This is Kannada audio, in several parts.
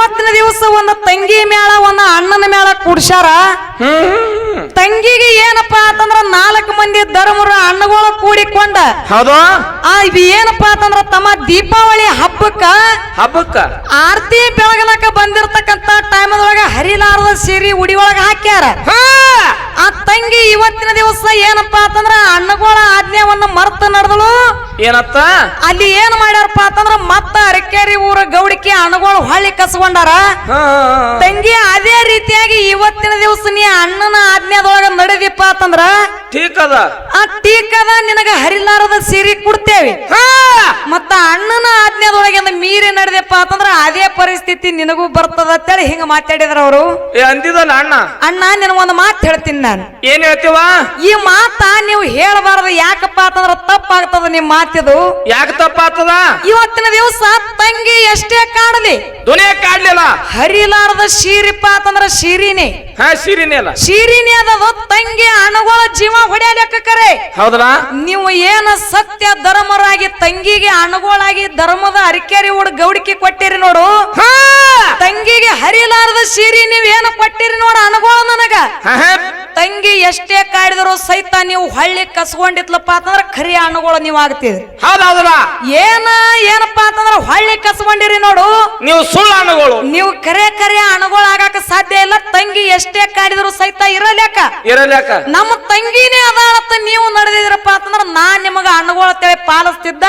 ಇವತ್ತಿನ ದಿವಸ ಒಂದು ತಂಗಿ ಮೇಳ ಒಂದು ಅಣ್ಣನ ಮೇಳ ಕೂಡ್ಸ್ಯಾರ. ತಂಗಿಗೆ ಏನಪ್ಪಾ ಅಂತಂದ್ರ 4 ಮಂದಿ ಧರ್ಮರು ಅಣ್ಣಗಳು ಕೂಡಿಕೊಂಡ ಹೌದು ಇದು ಏನಪ್ಪಾ ಅಂತಂದ್ರ ತಮ್ಮ ದೀಪಾವಳಿ ಹಬ್ಬಕ್ಕ ಆರತಿ ಬೆಳಗಲಕ ಬಂದಿರ್ತಕ್ಕಂತ ಟೈಮದೊಳಗ ಹರಿಲಾರದ ಸೀರೆ ಉಡಿ ಒಳಗ ಹಾಕ್ಯಾರ. ಆ ತಂಗಿ ಇವತ್ತಿನ ದಿವಸ ಏನಪ್ಪಾ ಅಂತಂದ್ರ ಅಣ್ಣಗಳ ಆಜ್ಞೆಯನ್ನ ಮರ್ತ ನಡೆದಳು. ಏನತ್ತ ಅಲ್ಲಿ ಏನ್ ಮಾಡ್ಯಾರಪ್ಪ ಅಂತಂದ್ರ ಮತ್ತ ಅರಕೇರಿ ಊರ ಗೌಡಿಕೆ ಅಣ್ಣಗಳು ಹೊಳ್ಳಿ ಕಸ್ಕೊಂಡಾರ. ತಂಗಿ ಅದೇ ರೀತಿಯಾಗಿ ಇವತ್ತಿನ ದಿವಸ ನೀ ಅಣ್ಣನ ಆಜ್ಞೆದೊಳಗ ನಡೆದಿಪ್ಪ ಅಂತಂದ್ರ ಠೀಕ್ ಅದ ನಿನಗ ಹರಿಲಾರದ ಸೀರೆ ಕೊಡ್ತೇವಿ. ಮತ್ತ ಅಣ್ಣನ ಆಜ್ಞೆದೊಳಗಿಂದ ಮೀರಿ ನಡೆದಪ್ಪ ಅಂತಂದ್ರ ಅದೇ ಪರಿಸ್ಥಿತಿ ನಿನಗೂ ಬರ್ತದ ಅಂತೇಳಿ ಹಿಂಗ ಮಾತಾಡಿದ್ರ ಅವರು. ಅಂದಿದಲ್ಲ ಅಣ್ಣ ನಿನಗೊಂದು ಮಾತು ಹೇಳ್ತೀನಿ ನಾನು. ಏನ್ ಹೇಳ್ತೀವ? ಈ ಮಾತ ನೀವು ಹೇಳಬಾರದು. ಯಾಕಪ್ಪ ಅಂತಂದ್ರ ತಪ್ಪಾಗ್ತದ ನಿಮ್ ಮಾತಿದು. ಯಾಕೆ ತಪ್ಪಾಗ್ತದ? ಇವತ್ತಿನ ದಿವಸ ತಂಗಿ ಎಷ್ಟೇ ಕಾಡಲಿ ದುನಿಯಾ ಕಾಡ್ಲಿಲ್ಲ. ಹರಿಲಾರದ ಸೀರಿಪ್ಪ ಅಂತಂದ್ರ ಸೀರಿನೇ ಸೀರಿನೇ ಅದದು. ತಂಗಿ ಅಣ್ಣಗಳ ಜೀವ ಹೊಡೆಯಲೆಕ್ಕರೆ ಹೌದಲ್ಲ. ನೀವು ಏನ ಸತ್ಯ ಧರ್ಮರಾಗಿ ತಂಗಿಗೆ ಅಣ್ಣಗಳಾಗಿ ಧರ್ಮದ ಅರಿಕೆರಿ ಹುಡ್ ಗೌಡಿಕೆ ಕೊಟ್ಟಿರಿ ನೋಡು. ತಂಗಿಗೆ ಹರಿಲಾರದ ಸೀರಿ ನೀವ್ ಏನ ಕೊಟ್ಟಿರಿ ನೋಡು ಅಣ್ಣಗಳ. ನನಗ ತಂಗಿ ಎಷ್ಟೇ ಕಾಡಿದ್ರು ಸಹಿತ ನೀವು ಹಳ್ಳಿ ಕಸ್ಕೊಂಡಿತ್ಲಪ್ಪ ಅಂತಂದ್ರ ಖರಿ ಅಣ್ಣಗಳು ನೀವು ಆಗ್ತಿದ್ರಿ. ಏನಪ್ಪಾ ಅಂತಂದ್ರ ಹಳ್ಳಿ ಕಸ್ಕೊಂಡಿರಿ ನೋಡು ನೀವು ಸುಳ್ಳು ಅಣ್ಣಗಳು. ನೀವು ಕರೆ ಅಣ್ಣಗಳು ಆಗಾಕ ಸಾಧ್ಯ ಇಲ್ಲ. ತಂಗಿ ಎಷ್ಟೇ ಕಾಡಿದ್ರು ಸಹಿತ ಇರಲೇಕ ನಮ್ಮ ತಂಗಿನೇ ಅದಾಳತ್ತ ನೀವು ನಡೆದಿದ್ರಪ್ಪ ಅಂತಂದ್ರ ನಾನ್ ನಿಮಗ ಅಣ್ಣಗಳು ತೇಳಿ ಪಾಲಿಸ್ತಿದ್ದ.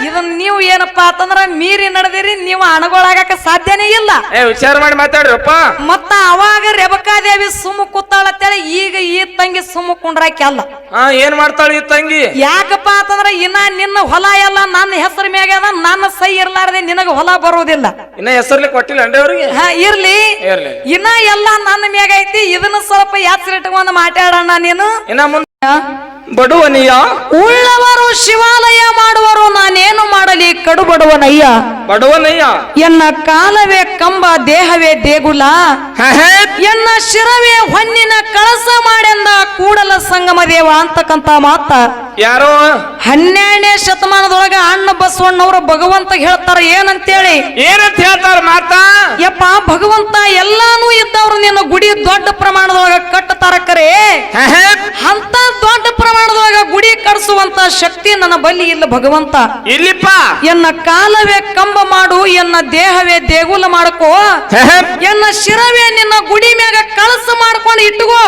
ಇದನ್ನ ನೀವು ಏನಪ್ಪಾ ಅಂತಂದ್ರ ಮೀರಿ ನಡೆದಿರಿ. ನೀವು ಅಣ್ಣಗಳಾಗಕ ಸಾಧ್ಯನೇ ಇಲ್ಲ. ವಿಚಾರ ಮಾಡಿ ಮಾತಾಡ್ರಪ್ಪ. ಮತ್ತ ಅವಾಗ ರೇವಕಾದೇವಿ ಸುಮ್ಮ ಕೂತಾಳತ್ತೇಳಿ ಈಗ ಈ ತಂಗಿ ಸುಮ್ಮ ಕುಂಡ್ರಾಕಿ ಅಲ್ಲ. ಏನ್ ಮಾಡ್ತಾಳ ಈ ತಂಗಿ? ಯಾಕಪ್ಪ ಅಂತಂದ್ರ ಇನ್ನ ನಿನ್ನ ಹೊಲ ಎಲ್ಲ ನನ್ನ ಹೆಸರು ಮ್ಯಾಗ ಅದ. ನನ್ನ ಸೈ ಇರ್ಲಾರ್ದೆ ನಿನಗ ಹೊಲ ಬರುವುದಿಲ್ಲ. ಇನ್ನ ಹೆಸರ್ಲಿ ಕೊಟ್ಟಿಲ್ಲ ಅಂಡೆ ಅವ್ರಿಗೆ. ಇರ್ಲಿ ಇನ್ನ ಎಲ್ಲ ನನ್ನ ಮ್ಯಾಗ ಐತಿ. ಇದನ್ನ ಸ್ವಲ್ಪ ಯಾತ್ರಿಟ್ಕೊಂಡ್ ಮಾತಾಡೋಣ ನೀನು. ಇನ್ನ ಮುಂದೆ ಬಡವನಯ್ಯ ಉಳ್ಳವರು ಶಿವಾಲಯ ಮಾಡುವರು ನಾನೇನು ಮಾಡಲಿ ಕಡು ಬಡವನಯ್ಯ. ಎನ್ನ ಕಾಲವೇ ಕಂಬ ದೇಹವೇ ದೇಗುಲ ಎನ್ನ ಶಿರವೇ ಹೊನ್ನಿನ ಕಳಸ ಮಾಡೆಂದ ಕೂಡಲ ಸಂಗಮ ದೇವ ಅಂತಕ್ಕಂತ ಮಾತ ಯಾರೋ 12ನೇ ಶತಮಾನದೊಳಗ ಅಣ್ಣ ಬಸವಣ್ಣವ್ರ ಭಗವಂತ ಹೇಳ್ತಾರ. ಏನಂತೇಳಿ ಹೇಳ್ತಾರ ಮಾತ? ಯಪ್ಪ ಭಗವಂತ ಎಲ್ಲಾನು ಇದ್ದವ್ರು ನಿನ್ನ ಗುಡಿ ದೊಡ್ಡ ಪ್ರಮಾಣದೊಳಗ ಕಟ್ಟತಾರ. ಕರೆ ಅಂತ ದೊಡ್ಡ ಪ್ರಮಾಣದೊಳಗ ಗುಡಿ ಕಟ್ಸುವಂತ ಶಕ್ತಿ ನನ್ನ ಬಲ್ಲಿ ಇಲ್ಲ ಭಗವಂತ. ಇಲ್ಲಿಪ್ಪ ಎನ್ನ ಕಾಲವೇ ಕಂಬ ಮಾಡು, ಎನ್ನ ದೇಹವೇ ದೇಗುಲ ಮಾಡ್ಕೋ, ಎನ್ನ ಶಿರವೇ ನಿನ್ನ ಗುಡಿ ಮ್ಯಾಗ ಕಳಸ ಮಾಡ್ಕೊಂಡು ಇಟ್ಕೋ.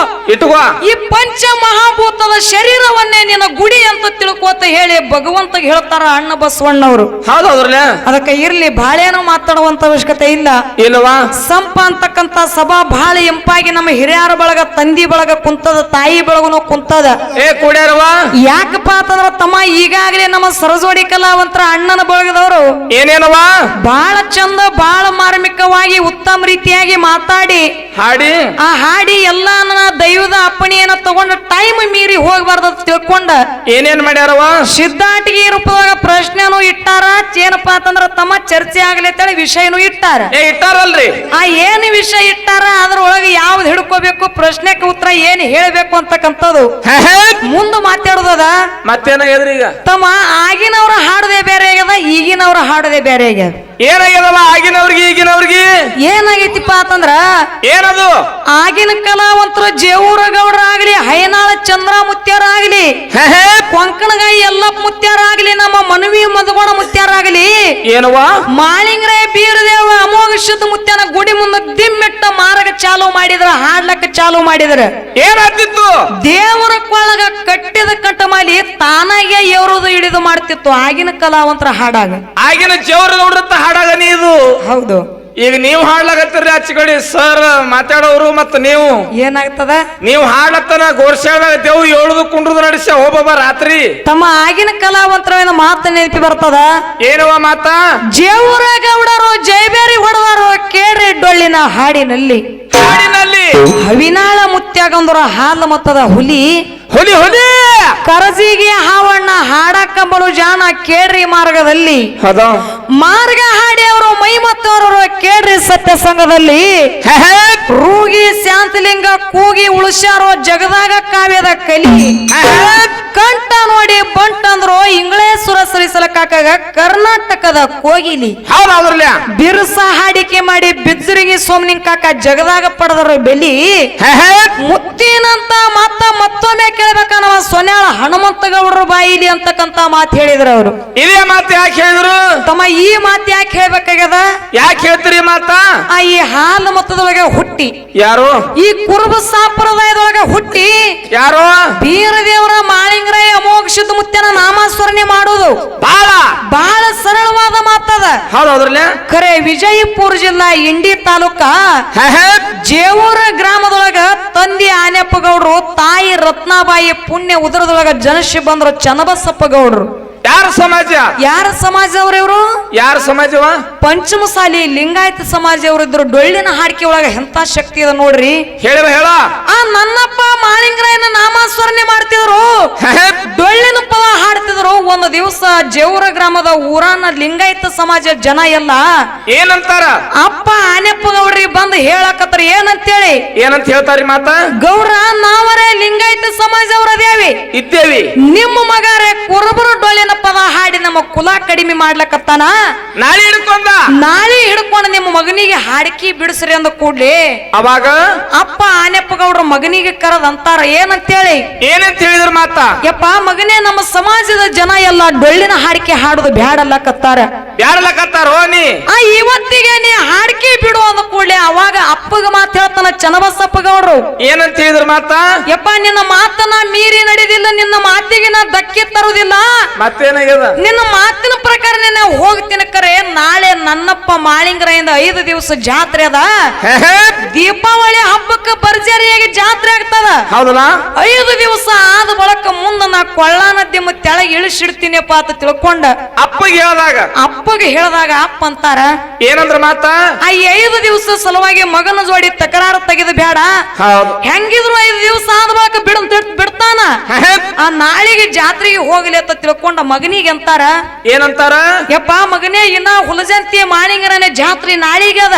ಈ ಪಂಚ ಮಹಾಭೂತದ ಶರೀರವನ್ನೇ ನಿನ್ನ ಗುಡಿ ಅಂತ ತಿಳ್ಕೋತ ಹೇಳಿ ಭಗವಂತ ಹೇಳ್ತಾರ ಅಣ್ಣ ಬಸವಣ್ಣವ್ರು. ಅದಕ್ಕೆ ಇರ್ಲಿ ಬಾಳೇನೋ ಮಾತಾಡುವಂತ ಅವಶ್ಯಕತೆ ಇಲ್ಲ. ಸಂಪ ಅಂತಕ್ಕಂತ ಸಭಾ ಬಹಳ ಇಂಪಾಗಿ ನಮ್ಮ ಹಿರಿಯರ ಬಳಗ ತಂದಿ ಬಳಗ ಕುಂತದ, ತಾಯಿ ಬಳಗನು ಕುಂತದ. ಯಾಕಪ್ಪ ಅಂತಂದ್ರ ತಮ್ಮ ಈಗಾಗಲೇ ನಮ್ಮ ಸರಜೋಡಿ ಕಲಾವಂತರ ಅಣ್ಣನ ಬಳಗದವರು ಏನೇನವ ಬಹಳ ಚಂದ ಬಹಳ ಮಾರ್ಮಿಕವಾಗಿ ಉತ್ತಮ ರೀತಿಯಾಗಿ ಮಾತಾಡಿ ಹಾಡಿ ಎಲ್ಲ ನನ್ನ ದೈವದ ಅಪ್ಪಣೆಯನ್ನ ತಗೊಂಡ ಟೈಮ್ ಮೀರಿ ಹೋಗಬಾರ್ದ ತಿಳ್ಕೊಂಡ ಏನೇನ್ ಮಾಡ್ಯಾರವ ಸಿದ್ಧಾಟಿಗೆ ರೂಪದಾಗ ಪ್ರಶ್ನೆನೂ ಇಟ್ಟಾರ. ಏನಪ್ಪಾ ಅಂತಂದ್ರ ತಮ್ಮ ಚರ್ಚೆ ಆಗ್ಲಿ ವಿಷಯನೂ ಇಟ್ಟಾರಲ್ರಿ. ಏನ್ ವಿಷಯ ಇಟ್ಟಾರ ಅದ್ರೊಳಗೆ ಯಾವ್ದು ಹಿಡ್ಕೋಬೇಕು, ಪ್ರಶ್ನೆಗೆ ಉತ್ತರ ಏನ್ ಹೇಳ್ಬೇಕು ಅಂತಕ್ಕಂಥದ್ದು ಮುಂದೆ ಮಾತಾಡೋದದ. ಮತ್ತೇನಾಗ್ಯದ್ರಿ ಈಗ ತಮ್ಮ ಆಗಿನವ್ರ ಹಾಡದೆ ಬೇರೆ ಆಗ್ಯದ, ಈಗಿನವ್ರ ಹಾಡದೆ ಬೇರೆ ಆಗ್ಯದ. ಏನಾಗ್ಯದವ ಆಗಿನವ್ರಿಗೆ ಈಗಿನವ್ರಿಗೆ? ಏನಾಗೈತಿಪ್ಪ ಅಂತಂದ್ರ ಏನದು ಆಗಿನ ಕಲಾವಂತರ ಜೇವೂರ ಗೌಡರಾಗ್ಲಿ, ಹೈನಾಳ ಚಂದ್ರ ಮುತ್ಯಾರಾಗ್ಲಿ, ಕೊಂಕಣಗಾಯಿ ಯಲ್ಲಪ್ಪ ಮುತ್ಯಾರಾಗ್ಲಿ, ನಮ್ಮ ಮನವಿ ಮದಗೋಣ ಮುತ್ಯಾರಾಗ್ಲಿ, ಏನವ ಮಾಳಿಂಗ್ರಾಯ ಬೀರದೇವ ಅಮೋಘ ಶುದ್ಧ ಮುತ್ಯಾನ ಗುಡಿ ಮುಂದೆ ದಿಮ್ಮೆಟ್ಟ ಮಾರಗ ಚಾಲು ಮಾಡಿದ್ರ, ಹಾಡ್ಲಕ್ಕ ಚಾಲು ಮಾಡಿದ್ರ ಏನಾಗ್ತಿತ್ತು? ದೇವರ ಕೊಳಗ ಕಟ್ಟಿದ ಕಟ್ಟಮಾಲಿ ತಾನಾಗೆ ಏರೋದು ಹಿಡಿದು ಮಾಡ್ತಿತ್ತು ಆಗಿನ ಕಲಾವಂತರ ಹಾಡಾಗ. ಆಗಿನ ಜೇವರ ಗೌಡ್ರಂತ ಹಾಡಾಗ ನೀದು ಹೌದು. ಈಗ ನೀವು ಹಾಡ್ಲಾಗತ್ತೀರಿ ಆಚೆಗಡೆ ಸರ್ ಮಾತಾಡೋರು ಮತ್ತ ನೀವು ಏನಾಗ್ತದ? ನೀವು ಹಾಡ್ಲತ್ತನ ಗೋರ್ಸಾದಾಗ ದೇವ್ ಏಳುದು ಕುಂಡ್ರದು ನಡೆಸ ಹೋಗಬ ರಾತ್ರಿ. ತಮ್ಮ ಆಗಿನ ಕಲಾವಂತರ ಮಾತ ನೆನಪಿ ಬರ್ತದ. ಏನವ ಮಾತ? ಜೇವೂರ ಗೌಡರು ಜೈಬೇರಿ ಹೊಡೆದರು ಕೇಳ್ರಿ ಡೊಳ್ಳಿನ ಹಾಡಿನಲ್ಲಿ ಹವಿನಾಳ ಮುತ್ಯಾಗಂದ್ರ ಹಾಲು ಮತ್ತದ ಹುಲಿ ಹುಲಿ ಹುಲಿ ಕರಜಿಗೆ ಹಾವಣ್ಣ ಹಾಡಕಂಬಳು ಜಾಣ ಕೇಳ್ರಿ ಮಾರ್ಗದಲ್ಲಿ ಮಾರ್ಗ ಹಾಡಿ ಅವರು ಮೈ ಮತ್ತವರು ಕೇಳ್ರಿ ಶೃಂಗೇರಿ ಸತ್ಯ ಸಂಘದಲ್ಲಿ ರೂಗಿ ಶಾಂತಲಿಂಗ ಕೂಗಿ ಉಳಿಸ್ಯಾರೋ ಜಗದಾಗ ಕಾವ್ಯದ ಕಲಿ ಕಂಠ ನೋಡಿ ಬಂಟ ಅಂದ್ರು ಇಂಗ್ಲೇಶ್ವರ ಸರಿಸಲ ಕಾಕಾಗ ಕರ್ನಾಟಕದ ಕೋಗಿಲಿ ಬಿರುಸ ಹಾಡಿಕೆ ಮಾಡಿ ಬಿಜ್ಜರಿಗೆ ಸೋಮನಿಂಗ್ ಕಾಕ ಜಗದಾಗ ಪಡೆದ್ರ ಬೆಲಿ ಮುತ್ತಿನಂತ ಮತ್ತೊಮ್ಮೆ ಕೇಳ್ಬೇಕ ನಮ್ಮ ಸೊನ್ಯಾಳ ಹನುಮಂತ ಗೌಡ್ರ ಬಾಯಿಲಿ ಅಂತಕ್ಕಂತ ಮಾತು ಹೇಳಿದ್ರು ಅವರು. ಇದೇ ಮಾತು ಯಾಕೆ ಹೇಳಿದ್ರು ತಮ್ಮ? ಈ ಮಾತು ಯಾಕೆ ಹೇಳ್ಬೇಕಾಗ್ಯದ? ಯಾಕೆ ಹೇಳ್ತೀರಿ ಮಾತಾ? ಈ ಹಾಲು ಮತದೊಳಗೆ ಹುಟ್ಟಿ ಯಾರು? ಈ ಕುರುಬ ಸಂಪ್ರದಾಯದೊಳಗೆ ಹುಟ್ಟಿ ಯಾರು? ಬೀರದೇವರ ಮಾಳಿಂಗರಾಯ ಅಮೋಘ ಮುತ್ಯನ ನಾಮಸ್ಮರಣೆ ಮಾಡೋದು ಬಹಳ ಸರಳವಾದ ಮಾತದ. ಹೌದ್ರಲ್ಲ. ಖರೆ ವಿಜಯಪುರ ಜಿಲ್ಲಾ ಇಂಡಿ ತಾಲೂಕ ಜೇವೂರ ಗ್ರಾಮದೊಳಗ ತಂದೆ ಆನೆಪ್ಪ ಗೌಡ್ರು, ತಾಯಿ ರತ್ನಾಬಾಯಿ ಪುಣ್ಯ ಉದರದೊಳಗ ಜನಶಿ ಬಂದ್ರು ಚನ್ನಬಸಪ್ಪ ಗೌಡ್ರು. ಯಾರ ಸಮಾಜ? ಯಾರ ಸಮಾಜ ಅವ್ರ ಇವರು? ಯಾರ ಸಮಾಜವ? ಪಂಚಮಸಾಲಿ ಲಿಂಗಾಯತ ಸಮಾಜ ಅವರು ಇದ್ರು. ಡೊಳ್ಳಿನ ಹಾಡಿಕೆ ಒಳಗ ಎಂತ ಶಕ್ತಿ ಅದ ನೋಡ್ರಿ. ಹೇಳ ಆ ನನ್ನಪ್ಪ ಮಾಳಿಂಗರಾಯನ ನಾಮಸ್ಮರಣೆ ಮಾಡ್ತಿದ್ರು, ಡೊಳ್ಳಿನ ಪದ ಹಾಡ್ತಿದ್ರು. ಒಂದು ದಿವಸ ಜೇವೂರ ಗ್ರಾಮದ ಊರನ್ನ ಲಿಂಗಾಯತ ಸಮಾಜ ಜನ ಎಲ್ಲ ಏನಂತಾರ? ಅಪ್ಪ ಆನೆಪ್ಪ ಗೌಡ್ರಿಗೆ ಬಂದು ಹೇಳಕತ್ರ. ಏನಂತೇಳಿ? ಏನಂತ ಹೇಳ್ತಾರಿ ಮಾತ? ಗೌಡ್ರ, ನಾವರೇ ಲಿಂಗಾಯತ ಸಮಾಜ ಅವ್ರ ಇದ್ದೇವಿ. ನಿಮ್ಮ ಮಗಾರೆ ಕುರುಬರು ಡೊಳ್ಳಿನ ಪದ ಹಾಡಿ ನಮ್ಮ ಕುಲ ಕಡಿಮೆ ಮಾಡ್ಲಕತ್ತಾನ. ನಾಳೆ ಹಿಡ್ಕೊಂಡು ನಿಮ್ಮ ಮಗನಿಗೆ ಹಾಡಿಕೆ ಬಿಡಿಸ್ರಿ ಅಂದ ಕೂಡ್ಲಿ ಅವಾಗ ಅಪ್ಪ ಆನೆಪ್ಪ ಗೌಡ್ರ ಮಗನಿಗೆ ಕರದ್ ಅಂತಾರ. ಏನಂತೇಳಿ? ಏನಂತ ಹೇಳಿದ್ರ ಮಾತ? ಯಪ್ಪ ಮಗನೇ, ನಮ್ಮ ಸಮಾಜದ ಜನ ಎಲ್ಲ ಡೊಳ್ಳಿನ ಹಾಡಿಕೆ ಹಾಡುದು ಬ್ಯಾಡಲ್ಲಕತ್ತಾರ. ನೀ ಇವತ್ತಿಗೆ ನೀ ಹಾಡಿಕೆ ಬಿಡು ಅಂದ ಕೂಡ್ಲೆ ಅವಾಗ ಅಪ್ಪಗ ಮಾತು ಹೇಳ್ತಾನ ಚನ್ನಬಸಪ್ಪ ಗೌಡ್ರು. ಏನಂತ ಹೇಳಿದ್ರ ಮಾತ? ಯಪ್ಪ, ನಿನ್ನ ಮಾತನ್ನ ಮೀರಿ ನಡೆದಿಲ್ಲ, ನಿನ್ನ ಮಾತಿಗೆ ನಾ ಧಕ್ಕೆ ತರುದಿಲ್ಲ. ಮತ್ತೇನಾಗ್ಯದ? ನಿನ್ನ ಮಾತಿನ ಪ್ರಕಾರ ನಾವು ಹೋಗ್ತೀನಿ. ಕರೆ ನಾಳೆ ನನ್ನಪ್ಪ ಮಾಳಿಂಗರಾಯಿಂದ 5 ದಿವಸ ಜಾತ್ರೆ ಅದ. ದೀಪಾವಳಿ ಹಬ್ಬಕ್ಕೆ ಭರ್ಜರಿಯಾಗಿ ಜಾತ್ರೆ ಆಗ್ತದ. ಹೌದಲ್ಲ? 5 ದಿವಸ ಆದ ಬಳಕ ಮುಂದ ನಾ ಕೊಳ್ಳ ನದಿ ತೆಳಗೆ ಇಳಿಸಿಡ್ತೀನಿಪ್ಪ ಅಂತ ತಿಳ್ಕೊಂಡ ಅಪ್ಪಗೆ ಹೇಳಿದಾಗ ಅಪ್ಪ ಅಂತಾರ. ಏನಂದ್ರ ಮಾತ? ಆ 5 ದಿವಸ ಸಲುವಾಗಿ ಮಗನ ಜೋಡಿ ತಕರಾರು ತೆಗೆದು ಬೇಡ, ಹೆಂಗಿದ್ರು 5 ದಿವಸ ಆದ ಬಳಕ ಬಿಡ್ತಾನ. ಆ ನಾಳಿಗೆ ಜಾತ್ರೆಗೆ ಹೋಗ್ಲಿ ಅಂತ ತಿಳ್ಕೊಂಡ ಮಗನಿಗೆ ಅಂತಾರ. ಏನಂತಾರ? ಯಪ್ಪ ಮಗನೇ, ಇನ್ನ ಹುಲಜಂತಿ ಮಾಳಿಂಗರನೆ ಜಾತ್ರೆ ನಾಳಿಗೆ ಅದ.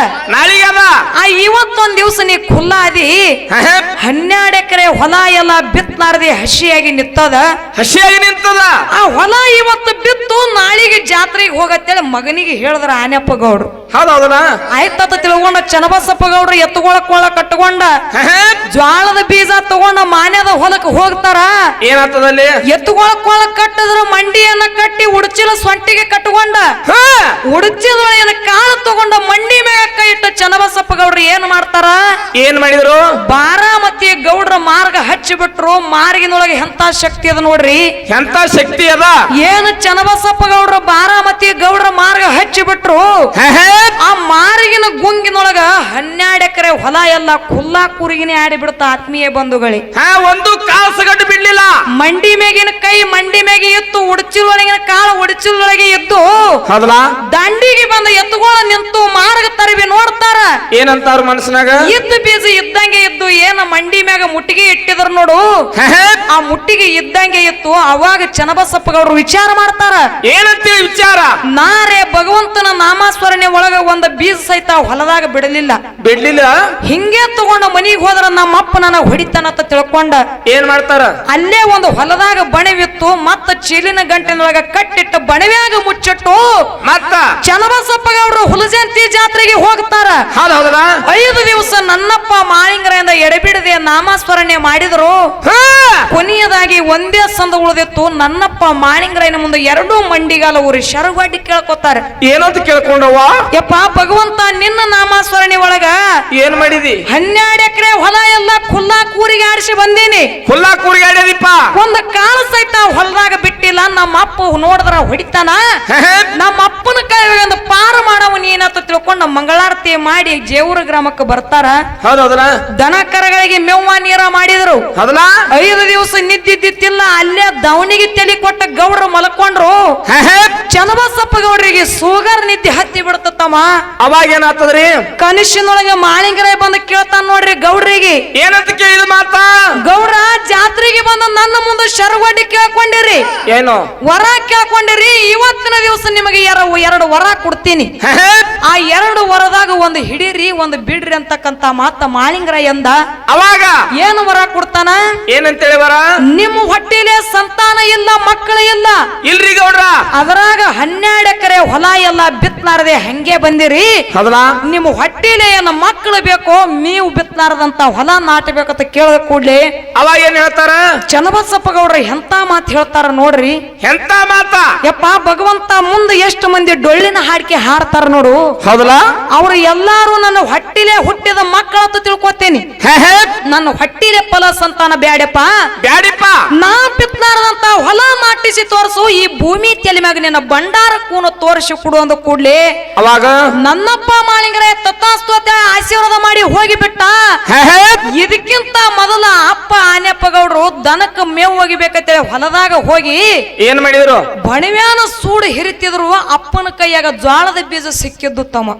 ಇವತ್ತೊಂದ್ ದಿವಸ ನೀ ಖುಲ್ಲ ಅದಿ. 12 ಎಕರೆ ಹೊಲ ಎಲ್ಲ ಬಿತ್ತಲಾರದೆ ಹಸಿಯಾಗಿ ನಿಂತದ. ಆ ಹೊಲ ಇವತ್ತು ಬಿತ್ತು, ನಾಳಿಗೆ ಜಾತ್ರೆಗೆ ಹೋಗತ್ತೇಳಿ ಮಗನಿಗೆ ಹೇಳಿದ್ರ ಆನೆಪ್ಪ ಗೌಡ್ರು. ಹೌದೌದಲ್ಲ? ಆಯ್ತತ್ತ ತಿಳ್ಕೊಂಡ ಚನ್ನಬಸಪ್ಪ ಗೌಡ್ರು ಎತ್ತುಗೊಳ ಕಟ್ಟಕೊಂಡ ಜ್ವಾಳದ ಬೀಜ ತಗೊಂಡ ಮಾನ್ಯದ ಹೊಲಕ್ಕೆ ಹೋಗ್ತಾರ. ಏನಾಗ್ತದಲ್ಲಿ? ಎತ್ತುಗೊಳ ಕಟ್ಟದ್ರ ಮಂಡಿಯನ್ನ ಕಟ್ಟಿ ಉಡ್ಚಿಲ ಸೊಂಟಿಗೆ ಕಟ್ಟಕೊಂಡ ಉಡ್ಚಿದೊಳಗಿನ ಕಾಳು ತಗೊಂಡ ಮಂಡಿ ಮ್ಯಾಗ ಕೈ ಇಟ್ಟ ಚನ್ನಬಸಪ್ಪ ಗೌಡ್ರು ಏನ್ ಮಾಡ್ತಾರ? ಏನ್ ಮಾಡಿದ್ರು? ಬಾರಾಮತಿ ಗೌಡ್ರ ಮಾರ್ಗ ಹಚ್ಚಿಬಿಟ್ರು. ಮಾರ್ಗಿನೊಳಗೆ ಎಂತ ಶಕ್ತಿ ಅದ ನೋಡ್ರಿ. ಎಂತ ಶಕ್ತಿ ಅದ? ಏನು ಚನ್ನಬಸಪ್ಪ ಗೌಡ್ರ ಬಾರಾಮತಿ ಗೌಡ್ರ ಮಾರ್ಗ ಹಚ್ಚಿಬಿಟ್ರು. ಆ ಮಾರ್ಗಿನ ಗುಂಗಿನೊಳಗ 12 ಎಕರೆ ಹೊಲ ಎಲ್ಲ ಕುಲ್ಲಾ ಕೂರಿಗಿನೇ ಆಡಿ ಬಿಡುತ್ತ. ಆತ್ಮೀಯ ಬಂಧುಗಳೇ, ಒಂದು ಕಾಳು ಸಗಟ್ಟು ಬಿಡ್ಲಿಲ್ಲ. ಮಂಡಿ ಮೇಗಿನ ಕೈ ಮಂಡಿ ಮೇಗೆ ಇತ್ತು, ಉಡಚಿಲೊಳಗಿನ ಕಾಳು ಉಡಚಿಲೊಳಗೆ ಇದ್ದು ದಂಡಿಗೆ ಬಂದ ಎತ್ತುಗಳ ನಿಂತು ಮಾರ್ಗ ತರಬಿ ನೋಡ್ತಾರ. ಏನಂತಾರ ಮನಸ್ಸಿನಾಗ? ಇದ್ದು ಬೀಜ ಇದ್ದಂಗೆ ಇದ್ದು. ಏನ ಮಂಡಿ ಮ್ಯಾಗ ಮುಟ್ಟಿಗೆ ಇಟ್ಟಿದ್ರ ನೋಡು, ಆ ಮುಟ್ಟಿಗೆ ಇದ್ದಂಗೆ ಇತ್ತು. ಅವಾಗ ಚನ್ನಬಸಪ್ಪ ಗೌಡ್ರು ವಿಚಾರ ಮಾಡ್ತಾರ. ಏನಂತೇಳಿ ವಿಚಾರ? ನಾರೇ ಭಗವಂತನ ನಾಮಸ್ಮರಣೆ ಒಳಗ ಒಂದ ಬೀಜ ಸಹಿತ ಹೊಲದಾಗ ಬಿಡಲಿಲ್ಲ. ಹಿಂಗೆ ತಗೊಂಡ ಮನಿಗೆ ಹೋದ್ರ ನಮ್ಮಪ್ಪ ನನಗ ಹೊಡಿತಾನಂತ ತಿಳ್ಕೊಂಡ ಏನ್ ಮಾಡ್ತಾರ? ಅಲ್ಲೇ ಒಂದು ಹೊಲದಾಗ ಬಣವಿತ್ತು. ಮತ್ತ ಚೀಲಿನ ಗಂಟಿನೊಳಗ ಕಟ್ಟಿಟ್ಟ ಬಣವ್ಯಾಗ ಮುಚ್ಚಿಟ್ಟು ಮತ್ತ ಚನ್ನಬಸಪ್ಪ ಗೌಡ್ರು ಹುಲಜಂತಿ ಜಾತ್ರೆಗೆ ಹೋಗ್ತಾರ. 5 ದಿವಸ ನನ್ನಪ್ಪ ಮಾಳಿಂಗರಾಯಿಂದ ಎಡೆಬಿಡದೆ ನಾಮಸ್ಮರಣೆ ಮಾಡಿದ್ರು. ಕೊನೆಯದಾಗಿ ಒಂದೇ ಸಂದ ಉಳಿದಿತ್ತು. ನನ್ನಪ್ಪ ಮಾಳಿಂಗರಾಯನ ಮುಂದೆ 2 ಮಂಡಿಗಾಲ ಊರಿ ಶರಗಡ್ಡಿ ಕೇಳ್ಕೊತಾರ. ಏನಂತ ಕೇಳ್ಕೊಂಡವ? ಯಪ್ಪ ಭಗವಂತ, ನಿನ್ನ ನಾಮಸ್ಮರಣೆ ಒಳಗ ಏನ್ ಮಾಡಿದಿ? 12 ಎಕರೆ ಹೊಲ ಎಲ್ಲ ಖುಲ್ಲಾ ಕೂರಿಗೆ ಆಡಿಸಿ ಬಂದೀನಿ. ಖುಲ್ಲಾ ಕೂರಿಗೆ ಆಡ್ಯದಿಪ್ಪ. ಒಂದು ಕಾಳು ಸಹಿತ ಹೊಲದಾಗ ಬಿಟ್ಟಿಲ್ಲ. ನಮ್ಮ ಅಪ್ಪ ನೋಡಿದ್ರ ಹೊಡಿತಾನ. ನಮ್ಮ ಅಪ್ಪನ ಕೈ ಒಂದು ಪಾರ ಮಾಡವ ನೀನಂತ ತಿಳ್ಕೊಂಡು ಮಂಗಳಾರತಿ ಮಾಡಿ ಜೇವೂರ ಗ್ರಾಮಕ್ಕೆ ಬರ್ತಾರ. ದನ ಕರಗಳಿಗೆ ಮೇವ್ವ ನೀರ ಮಾಡಿದ್ರು. 5 ದಿವಸ ನಿದ್ದಿದ್ದಿತ್ತಿಲ್ಲ. ಅಲ್ಲೇ ದವನಿಗೆ ತಲೆ ಕೊಟ್ಟ ಗೌಡ್ರು ಮಲ್ಕೊಂಡ್ರು. ಚನ್ನಬಸಪ್ಪ ಗೌಡ್ರಿಗೆ ಶುಗರ್ ನಿದ್ದೆ ಹತ್ತಿ ಬಿಡ್ತಮ್ಮ. ಅವಾಗ ಏನಾಗ್ತದ್ರಿ? ಕನಿಷ್ಠನೊಳಗೆ ಮಾಳಿಂಗರಾಯ ಬಂದ ಕೇಳ್ತಾನ ನೋಡ್ರಿ ಗೌಡ್ರಿಗೆ. ಏನಂತ ಕೇಳಿದ ಮಾತ? ಗೌಡ್ರ, ಜಾತ್ರೆಗೆ ಬಂದ ನನ್ನ ಮುಂದೆ ಶರಗಡ್ಡಿ ಕೇಳ್ಕೊಂಡಿರಿ, ಏನು ವರ ಕೇಳ್ಕೊಂಡಿರಿ. ಇವತ್ತಿನ ದಿವಸ ನಿಮಗೆ 2 ವರ ಕೊಡ್ತೀನಿ. ಆ 2 ವರದಾಗ ಒಂದು ಹಿಡೀರಿ ಒಂದು ಬಿಡ್ರಿ ಅಂತಕ್ಕಂತ ಮಾತ ಮಾಳಿಂಗರ ಎಂದ. ಅವಾಗ ಏನು ವರ ಕೊಡ್ತಾನ? ಏನಂತೇಳಿ ವರ? ನಿಮ್ಮ ಹೊಟ್ಟಿಲೆ ಸಂತಾನ ಇಲ್ಲ, ಮಕ್ಕಳು ಇಲ್ಲ, ಇಲ್ರಿ ಗೌಡ್ರ. ಅದರಾಗ 12 ಎಕರೆ ಹೊಲ ಎಲ್ಲ ಬಿತ್ತಲಾರದೆ ಹಂಗೆ ಬಂದಿರಿ. ನಿಮ್ಮ ಹೊಟ್ಟಿಲೆ ಏನ ಮಕ್ಕಳು ಬೇಕೋ, ನೀವು ಬಿತ್ತಲಾರದಂತ ಹೊಲ ನಾಟಬೇಕಂತ ಕೇಳಿದ ಕೂಡ್ಲೆ ಅವಾಗ ಏನ್ ಹೇಳ್ತಾರ? ಚನ್ನಬಸಪ್ಪ ಗೌಡ್ರ ಎಂತ ಮಾತು ಹೇಳ್ತಾರ ನೋಡ್ರಿ. ಎಂತ ಮಾತ? ಯಪ್ಪ ಭಗವಂತ ಮುಂದೆ ಎಷ್ಟು ಮಂದಿ ಡೊಳ್ಳಿನ ಹಾಡಿಕೆ ಹಾಡ್ತಾರ ನೋಡು. ಹೌದಲ್ಲ? ಅವ್ರು ಎಲ್ಲಾರು ನನ್ನ ಹೊಟ್ಟಿಲೆ ಹುಟ್ಟಿದ ಮಕ್ಕಳಂತ ತಿಳ್ಕೊತೇನಿ. ನನ್ನ ಹೊಟ್ಟಿಲೆ ಫಲ ಸಂತಾನ ಬ್ಯಾಡಪ್ಪ, ಬ್ಯಾಡಿಪ್ಪ. ನಾ ಬಿತ್ತಲಾರದಂತ ಹೊಲ ನಾಟಿಸಿ ತೋರಿಸು, ಈ ಭೂಮಿ ತಲೆ ಮ್ಯಾಗ ನಿನ್ನ ಭಂಡಾರ ಕೂನ ತೋರಿಸಿ ಕೊಡು ಅಂದ ಕೂಡ್ಲೆ ಅವಾಗ ನನ್ನಪ್ಪ ಮಾಳಿಂಗರ ತತ್ತಾಸ್ತೋತ ಆಶೀರ್ವಾದ ಮಾಡಿ ಹೋಗಿಬಿಟ್ಟ. ಇದಕ್ಕಿಂತ ಮೊದಲ ಅಪ್ಪ ಆನೆಪ್ಪ ಗೌಡ್ರು ದನಕ್ಕ ಮೇವು ಹೋಗಿಬೇಕಂತೇಳಿ ಹೊಲದಾಗ ಹೋಗಿ ಏನ್ ಮಾಡಿದ್ರು? ಬಣವ್ಯಾನ ಸೂಡು ಹಿರಿತಿದ್ರು. ಅಪ್ಪನ ಕೈಯಾಗ ಜ್ವಾಳದ ಬೀಜ ಸಿಕ್ಕಿದ್ದು ತಮ್ಮ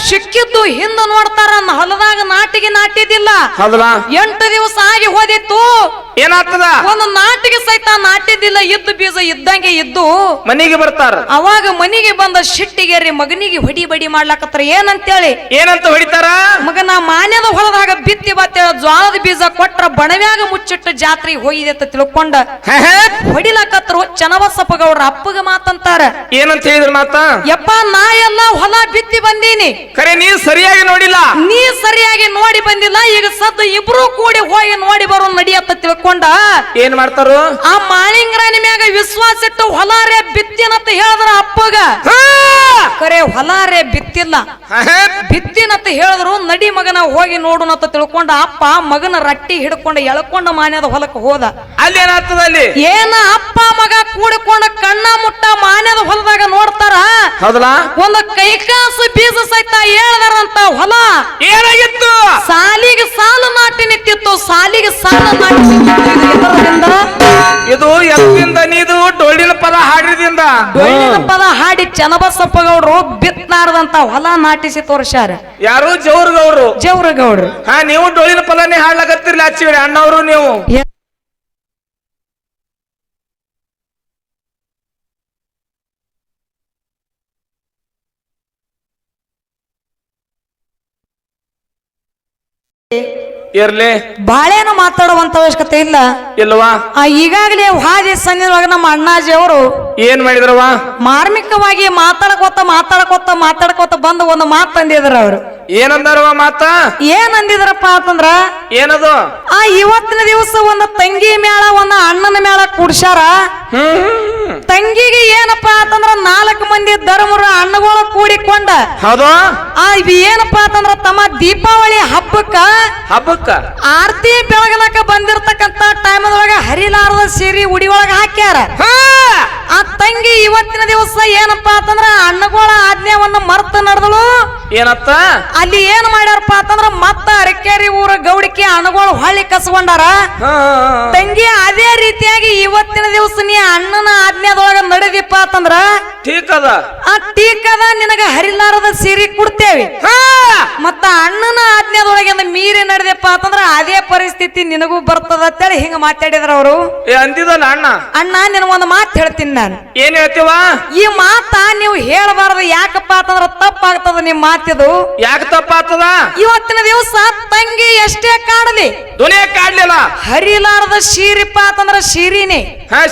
ಸಿಕ್ಕಿದ್ದು ಹಿಂದ ನೋಡ್ತಾರ, ಹೊಲದಾಗ ನಾಟಿಗೆ ನಾಟಿದಿಲ್ಲ. 8 ದಿವಸ ಆಗಿ ಹೋದಿತ್ತು. ಏನಾಗ್ತದ? ಒಂದು ನಾಟಿಗೆ ಸಹಿತ ನಾಟಿದ್ದಿಲ್ಲ, ಇದ್ದು ಬೀಜ ಇದ್ದಂಗೆ ಇದ್ದು ಮನಿಗೆ ಬರ್ತಾರ. ಅವಾಗ ಮನಿಗೆ ಬಂದ ಶಿಟ್ಟಿಗೆರಿ ಮಗನಿಗೆ ಹೊಡಿ ಬಡಿ ಮಾಡ್ಲಾಕತ್ರ. ಏನಂತೇಳಿ ಏನಂತ ಹೊಡಿತಾರ? ಮಗನ ಮಾನ್ಯದ ಹೊಲದಾಗ ಬಿತ್ತಿ ಬತ್ತೇಳ ಜ್ವಾಳದ ಬೀಜ ಕೊಟ್ರ ಬಣವ್ಯಾಗ ಮುಚ್ಚಿಟ್ಟು ಜಾತ್ರೆಗೆ ಹೋಗಿದೆ ಅಂತ ತಿಳ್ಕೊಂಡ ಹೊಡಿಲಾಕತ್ರು. ಚನ್ನಬಸಪ್ಪ ಗೌಡ್ರ ಅಪ್ಪಗ ಮಾತಂತಾರ. ಏನಂತ ಹೇಳಿದ್ರ ಮಾತ? ಯಪ್ಪ ನಾ ಎಲ್ಲ ಹೊಲ ಬಿತ್ತಿ ಬಂದೀನಿ, ಖರೆ ನೀ ಸರಿಯಾಗಿ ನೋಡಿಲ್ಲ. ನೀ ಸರಿಯಾಗಿ ನೋಡಿ ಬಂದಿಲ್ಲ. ಈಗ ಸದ್ದು ಇಬ್ರು ಕೂಡಿ ಹೋಗಿ ನೋಡಿ ಬರೋ ನಡಿಯತ್ತ ತಿಳ್ಕೊಂಡ ಏನ್ ಮಾಡ್ತಾರು? ಆ ಮಾಳಿಂಗರಾಯನ ಮ್ಯಾಗ ವಿಶ್ವಾಸ ಇಟ್ಟು ಹೊಲಾರೇ ಬಿತ್ತಿನಂತ ಹೇಳಿದ್ರ ಅಪ್ಪಗ. ಖರೆ ಹೊಲಾರೇ ಬಿತ್ತಿಲ್ಲ, ಬಿತ್ತಿನಂತ ಹೇಳಿದ್ರು. ನಡಿ ಮಗನ ಹೋಗಿ ನೋಡುನಂತ ತಿಳ್ಕೊಂಡ ಅಪ್ಪ ಮಗನ ರಟ್ಟಿ ಹಿಡ್ಕೊಂಡ ಎಳ್ಕೊಂಡ ಮಾನ್ಯದ ಹೊಲಕ್ಕೆ ಹೋದ. ಅಲ್ಲಿ ಏನಾಗ್ತದ? ಅಲ್ಲಿ ಏನ ಅಪ್ಪ ಮಗ ಕೂಡಿಕೊಂಡ ಕಣ್ಣ ಮುಟ್ಟ ಮಾನ್ಯದ ಹೊಲದಾಗ ನೋಡ್ತಾರ. ಹೌದಲ್ಲ? ಒಂದು ಕೈಕಾಸು ಬೀಜ ಸಹಿತ ಹೇಳ್ದಾರಂತ ಹೊಲ ಏನಾಗಿತ್ತು? ಸಾಲಿಗೆ ಸಾಲು ನಾಟಿ ನಿಂತಿತ್ತು, ಸಾಲಿಗೆ ಸಾಲು ನಾಟಿ ನಿಂತಿತ್ತು. ಇದು ಎತ್ತಿಂದ ನೀದು ಡೊಳ್ಳಿನ ಪದ ಹಾಡಿದಿಂದ. ಡೊಳ್ಳಿನ ಪದ ಹಾಡಿ ಚನ್ನಬಸಪ್ಪ ಗೌಡ್ರು ಬಿತ್ತಲಾರದಂತ ಹೊಲ ನಾಟಿಸಿ ತೋರ್ಸ್ಯಾರ. ಯಾರು? ಜೌರ್ ಗೌಡ್ರು. ಜೌರ ಗೌಡ್ರು. ನೀವು ಡೊಳ್ಳಿನ ಪದನೇ ಹಾಡ್ಲಾಕತ್ತಿರ್ಲಿ ಹಚ್ಚಿಬಿಡಿ ಅಣ್ಣವ್ರು ನೀವು. ಇರ್ಲಿ, ಬಾಳೇನು ಮಾತಾಡುವಂತ ಅವಶ್ಯಕತೆ ಇಲ್ಲ ಇಲ್ವಾ? ಈಗಾಗಲೇ ಹಾದಿ ಸಂದಿನೊಳಗ ನಮ್ಮ ಅಣ್ಣಾಜಿ ಅವರು ಏನ್ ಮಾಡಿದ್ರವ? ಮಾರ್ಮಿಕವಾಗಿ ಮಾತಾಡ್ಕೋತ ಬಂದು ಒಂದು ಮಾತು ತಂದಿದ್ರ ಅವರು. ಏನಂದಾರವ ಮಾತ? ಏನಂದಿದ್ರಪ್ಪ ಅಂತಂದ್ರ, ಏನದು? ಇವತ್ತಿನ ದಿವಸ ಒಂದು ತಂಗಿ ಮೇಳ ಒಂದು ಅಣ್ಣನ ಮೇಳ ಕೂಡ್ಸ್ಯಾರ. ತಂಗಿಗೆ ಏನಪ್ಪಾ ಅಂತಂದ್ರ 4 ಮಂದಿ ಧರ್ಮರು ಅಣ್ಣಗಳು ಕೂಡಿಕೊಂಡ. ಹೌದು. ಇದು ಏನಪ್ಪಾ ಅಂತಂದ್ರ ತಮ್ಮ ದೀಪಾವಳಿ ಹಬ್ಬಕ್ಕ ಆರತಿ ಬೆಳಗಲಕ್ಕ ಬಂದಿರ್ತಕ್ಕಂತ ಟೈಮದೊಳಗ ಹರಿಲಾರದ ಸೀರೆ ಉಡಿ ಒಳಗ ಹಾಕ್ಯಾರ. ಆ ತಂಗಿ ಇವತ್ತಿನ ದಿವಸ ಏನಪ್ಪಾ ಅಂತಂದ್ರ ಅಣ್ಣಗಳ ಆಜ್ಞೆಯನ್ನ ಮರ್ತ ನಡೆದಳು. ಏನತ್ತ? ಅಲ್ಲಿ ಏನ್ ಮಾಡ್ಯಾರಪ್ಪ ಅಂತಂದ್ರ ಮತ್ತ ಅರಕೇರಿ ಊರ ಗೌಡಿಕೆ ಅಣ್ಣಗಳು ಹೊಳ್ಳಿ ಕಸ್ಕೊಂಡಾರ. ತಂಗಿ ಅದೇ ರೀತಿಯಾಗಿ ಇವತ್ತಿನ ದಿವಸ ನೀ ಅಣ್ಣನ ಆಜ್ಞೆದೊಳಗ ನಡೆದಿಪ್ಪ ಅಂತಂದ್ರ ಟೀಕ್ ಅದ, ಆ ಟೀಕ್ ಅದ, ನಿನಗ ಹರಿಲಾರದ ಸೀರೆ ಕೊಡ್ತೇವಿ. ಮತ್ತ ಅಣ್ಣನ ಆಜ್ಞೆದೊಳಗಿಂದ ಮೀರಿ ನಡೆದಪ್ಪ ಅಂತಂದ್ರ ಅದೇ ಪರಿಸ್ಥಿತಿ ನಿನಗೂ ಬರ್ತದ ಅಂತೇಳಿ ಹಿಂಗ ಮಾತಾಡಿದ್ರ ಅವರು. ಅಂದಿದಲ್ಲ ಅಣ್ಣ. ಅಣ್ಣ ನಿನಗೊಂದು ಮಾತು ಹೇಳ್ತೀನಿ ನಾನು. ಏನ್ ಹೇಳ್ತೀವ? ಈ ಮಾತ ನೀವು ಹೇಳಬಾರದು. ಯಾಕಪ್ಪ ಅಂತಂದ್ರ ತಪ್ಪಾಗ್ತದ ನಿಮ್ ಮಾತಿದು. ಯಾಕೆ ತಪ್ಪಾಗ್ತದ? ಇವತ್ತಿನ ದಿವಸ ತಂಗಿ ಎಷ್ಟೇ ಕಾಡಲಿ ದುನಿಯಾ ಕಾಡ್ಲಿಲ್ಲ, ಹರಿಲಾರದ ಸೀರಿಪ್ಪ ಅಂತಂದ್ರ ಸೀರಿನೇ.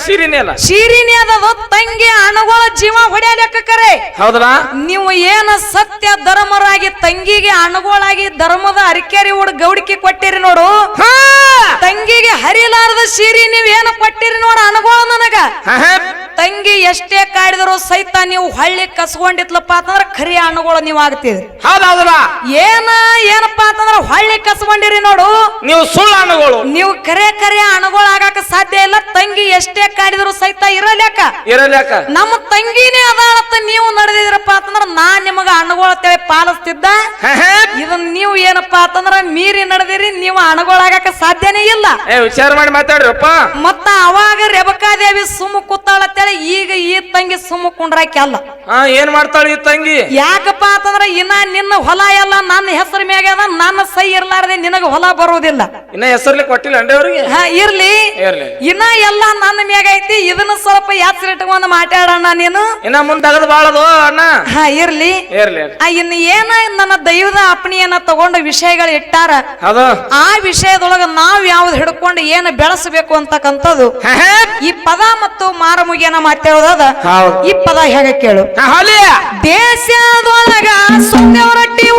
ಸೀರಿನೇ ಅಲ್ಲ, ಸೀರಿನೇ ಅದದು. ತಂಗಿ ಅಣಗಳ ಜೀವ ಹೊಡೆಯಲೆಕ್ಕರೆ. ಹೌದಲ್ಲ? ನೀವು ಏನ ಸತ್ಯ ಧರ್ಮರಾಗಿ ತಂಗಿಗೆ ಅಣಗಳಾಗಿ ಧರ್ಮದ ಅರಿಕೆರಿ ಹುಡ್ ಗೌಡಿಕೆ ಕೊಟ್ಟಿರಿ ನೋಡು. ತಂಗಿಗೆ ಹರಿಲಾರದ ಸೀರಿ ನೀವ್ ಏನು ಕೊಟ್ಟಿರಿ ನೋಡು ಅಣಗೋಳ ನನಗ. ತಂಗಿ ಎಷ್ಟೇ ಕಾಡಿದ್ರು ಸಹಿತ ನೀವು ಹಳ್ಳಿ ಕಸ್ಕೊಂಡಿತ್ಲಪ್ಪ ಅಂತಂದ್ರ ಖರಿ ಅಣ್ಣಗಳು ನೀವು ಆಗ್ತಿದ್ರಿ. ಹೌದೌದಲ್ಲ? ಏನಪ್ಪಾ ಅಂತಂದ್ರ ಹಳ್ಳಿ ಕಸ್ಕೊಂಡಿರಿ ನೋಡು, ನೀವು ಸುಳ್ಳು ಅಣ್ಣಗಳು. ನೀವು ಕರೆ ಅಣ್ಣಗಳು ಆಗಾಕ ಸಾಧ್ಯ ಇಲ್ಲ. ತಂಗಿ ಎಷ್ಟೇ ಕಾಡಿದ್ರು ಸಹಿತ ಇರಲ್ಯಾಕ ನಮ್ಮ ತಂಗಿನೇ ಅದಾಳತ್ತ ನೀವು ನಡೆದಿದ್ರಪ್ಪ ಅಂತಂದ್ರ ನಾನ್ ನಿಮಗ ಅಣ್ಣಗಳು ಅಂತೇಳಿ ಪಾಲಿಸ್ತಿದ್ದ. ಇದನ್ನ ನೀವು ಏನಪ್ಪಾ ಅಂತಂದ್ರ ಮೀರಿ ನಡೆದಿರಿ, ನೀವು ಅಣ್ಣಗಳಾಗಕ ಸಾಧ್ಯನೇ ಇಲ್ಲ. ವಿಚಾರ ಮಾಡಿ ಮಾತಾಡ್ರಪ್ಪ. ಮತ್ತ ಅವಾಗ ರೇಬಕಾದೇವಿ ಸುಮ್ಮ ಕೂತಾಳತ್ತೇಳಿ ಈಗ ಈ ತಂಗಿ ಸುಮ್ಮ ಕುಂಡ್ರಾಕಿ ಅಲ್ಲ. ಏನ್ ಮಾಡ್ತಾಳ ಈ ತಂಗಿ? ಯಾಕಪ್ಪ ಅಂತಂದ್ರ ಇನ್ನ ನಿನ್ನ ಹೊಲ ಎಲ್ಲ ನನ್ನ ಹೆಸರು ಮ್ಯಾಗ ಅದ, ನನ್ನ ಸೈ ಇರ್ಲಾರ್ದೆ ನಿನಗ ಹೊಲ ಬರುವುದಿಲ್ಲ. ಇನ್ನ ಹೆಸರ್ಲಿ ಕೊಟ್ಟಿಲ್ಲ ಅಂಡೆ ಅವ್ರಿಗೆ ಹಾ ಇರ್ಲಿ ಇರ್ಲಿ ಇನ್ನ ಎಲ್ಲ ನನ್ನ ಮ್ಯಾಗ ಐತಿ ಇದನ್ನ ಸ್ವಲ್ಪ ಯಾತ್ರಿಟ್ಕೊಂಡ್ ಮಾತಾಡೋಣ ನೀನು ಇನ್ನ ಮುಂದಾಗದ ಬಾಳದು ಅಣ್ಣ ಹಾ ಇರ್ಲಿ ಇರ್ಲಿ ಇನ್ನು ಏನ ನನ್ನ ದೈವದ ಅಪ್ಪಣಿಯನ್ನ ತಗೊಂಡ ವಿಷಯಗಳು ಇಟ್ಟಾರ ಅದು ಆ ವಿಷಯದೊಳಗ ನಾವ್ ಯಾವ್ದು ಹಿಡ್ಕೊಂಡು ಏನು ಬೆಳೆಸಬೇಕು ಅಂತಕ್ಕಂಥದ್ದು ಈ ಪದ ಮತ್ತು ಮಾರಮುಗಿಯನ್ನ ಮಾತಾಡೋದ ಈ ಪದ ಹೇಗೆ ಕೇಳು ಹಾಲಿ ದೇಶದೊಳಗ ಸುಂದರ ರೊಟ್ಟಿ